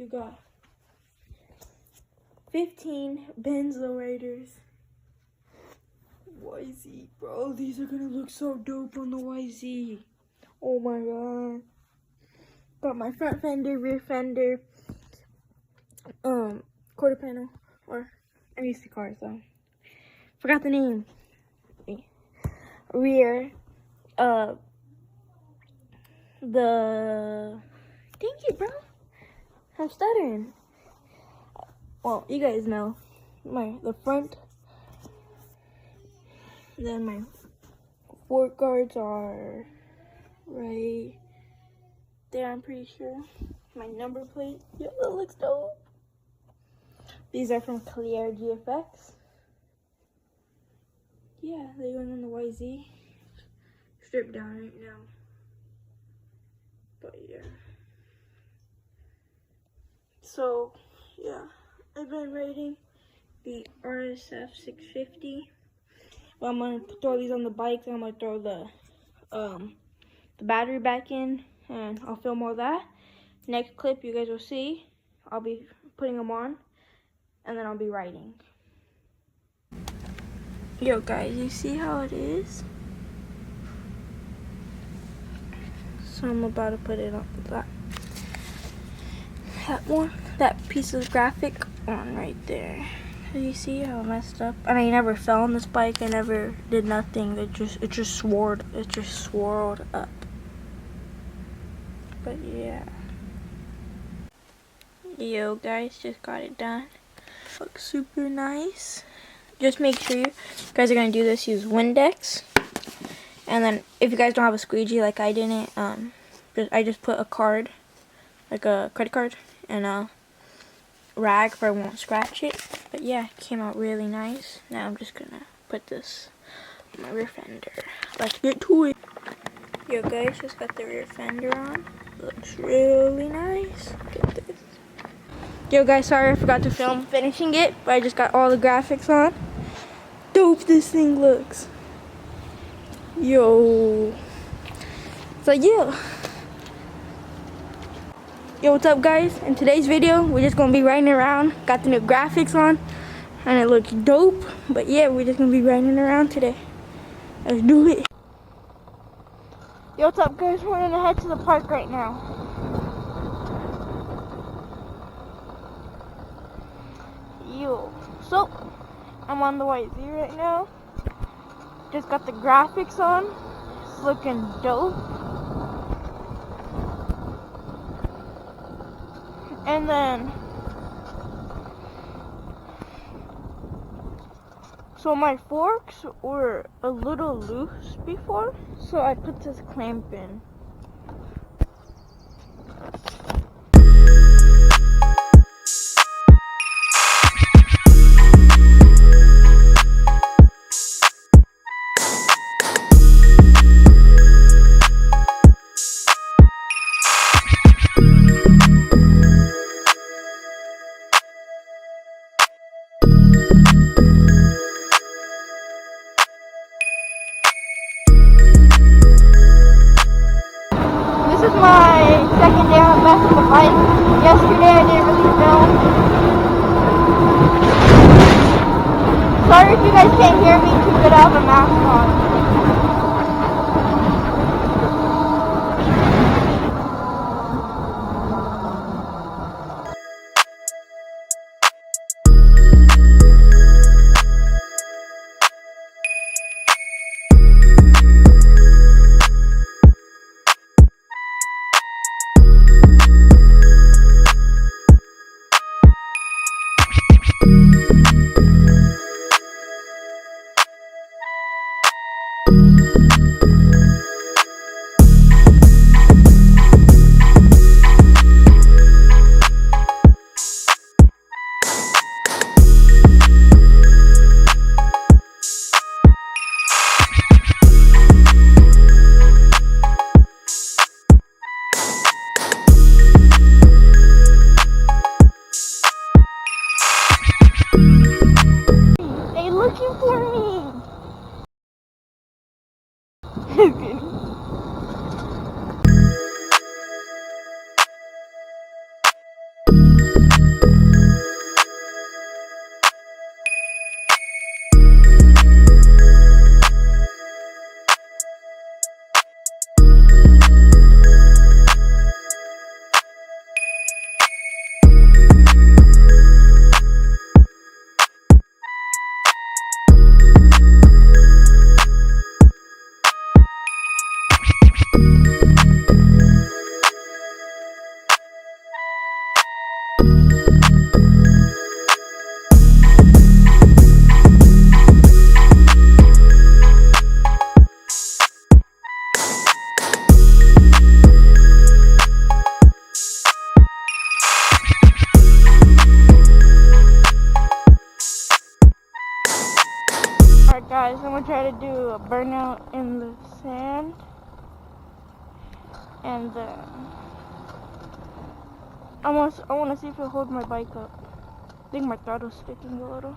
got 15 Benz lowriders. YZ, bro, these are gonna look so dope on the YZ. Oh my god. Got my front fender, rear fender, quarter panel, or I'm used to cars, so forgot the name. Rear, thank you, bro. I'm stuttering. Well, you guys know the front. Then my fork guards are right there, I'm pretty sure. My number plate. Yo, that looks dope. These are from Clear GFX. Yeah, they're going on the YZ. Stripped down right now. But yeah. So, yeah. I've been rating the Yz85. Well, I'm gonna throw these on the bike, and I'm gonna throw the battery back in, and I'll film all that. Next clip you guys will see, I'll be putting them on, and then I'll be riding. Yo guys, you see how it is? So I'm about to put it on that piece of graphic on right there. You see how messed up? And I never fell on this bike. I never did nothing. It just swirled up. But yeah. Yo guys, just got it done. Looks super nice. Just make sure you guys are gonna do this. Use Windex, and then if you guys don't have a squeegee like I didn't, I just put a card, like a credit card, and a rag where I won't scratch it. But yeah, it came out really nice. Now I'm just gonna put this on my rear fender. Let's get to it. Yo guys, just got the rear fender on. Looks really nice. Look at this. Yo guys, sorry I forgot to film finishing it, but I just got all the graphics on. Dope this thing looks. Yo. So yeah. Yo, what's up guys? In today's video, we're just gonna be riding around. Got the new graphics on, and it looks dope. But yeah, we're just gonna be riding around today. Let's do it. Yo, what's up guys? We're gonna head to the park right now. Yo, so I'm on the YZ right now. Just got the graphics on. It's looking dope. And then, so my forks were a little loose before, so I put this clamp in. This is my second day on back on the bike. Yesterday I didn't really film. Sorry if you guys can't hear me too good. I have a mask on. gonna try to do a burnout in the sand, and then I wanna see if it'll hold my bike up. I think my throttle's sticking a little.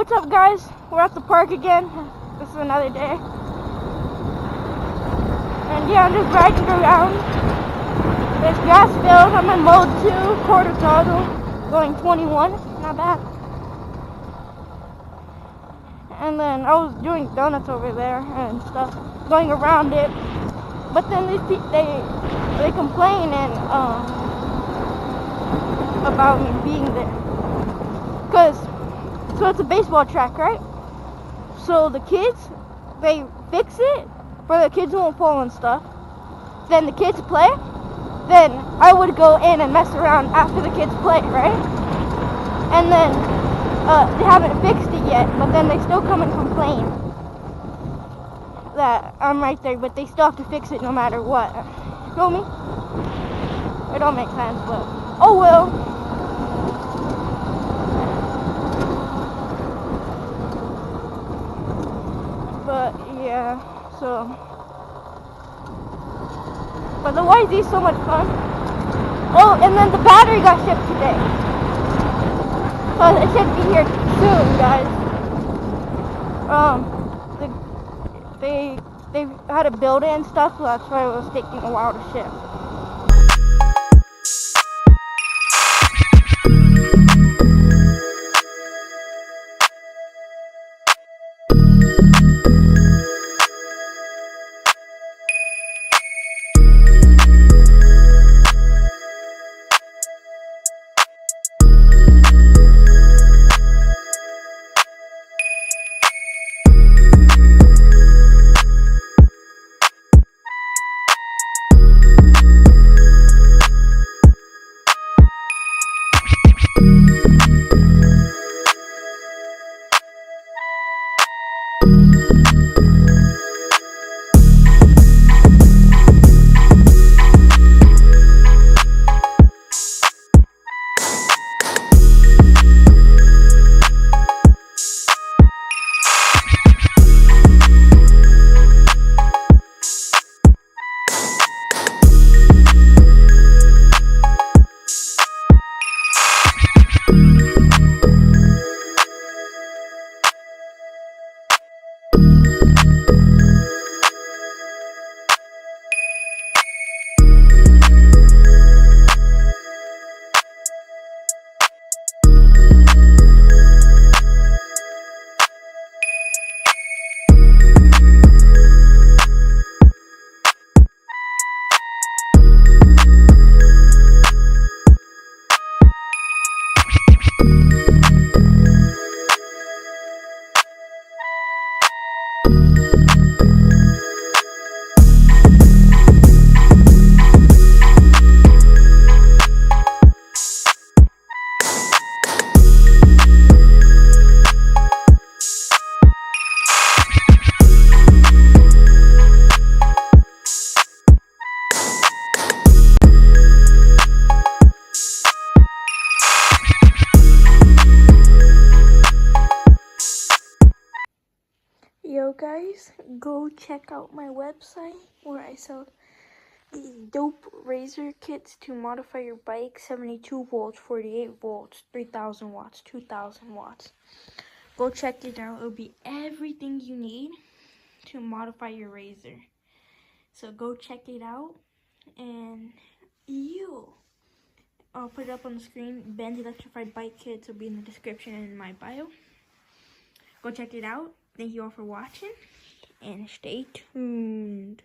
What's up, guys? We're at the park again. This is another day. And yeah, I'm just riding around. There's grass field. I'm in mode 2, quarter throttle, going 21. Not bad. And then I was doing donuts over there and stuff, going around it. But then these people, they complain and about me being there. So it's a baseball track, right? So the kids, they fix it for the kids won't fall and stuff. Then the kids play. Then I would go in and mess around after the kids play, right? And then they haven't fixed it yet, but then they still come and complain that I'm right there, but they still have to fix it no matter what. Feel me? It don't make sense, but oh well. But yeah, so but the YZ is so much fun. Oh, and then the battery got shipped today, so it should be here soon, guys. They had to build it and stuff, so that's why it was taking a while to ship. Yo guys, go check out my website where I sell these dope razor kits to modify your bike. 72 volts, 48 volts, 3000 watts, 2000 watts. Go check it out. It'll be everything you need to modify your razor. So go check it out. And I'll put it up on the screen. Ben's electrified bike kits will be in the description and in my bio. Go check it out. Thank you all for watching, and stay tuned.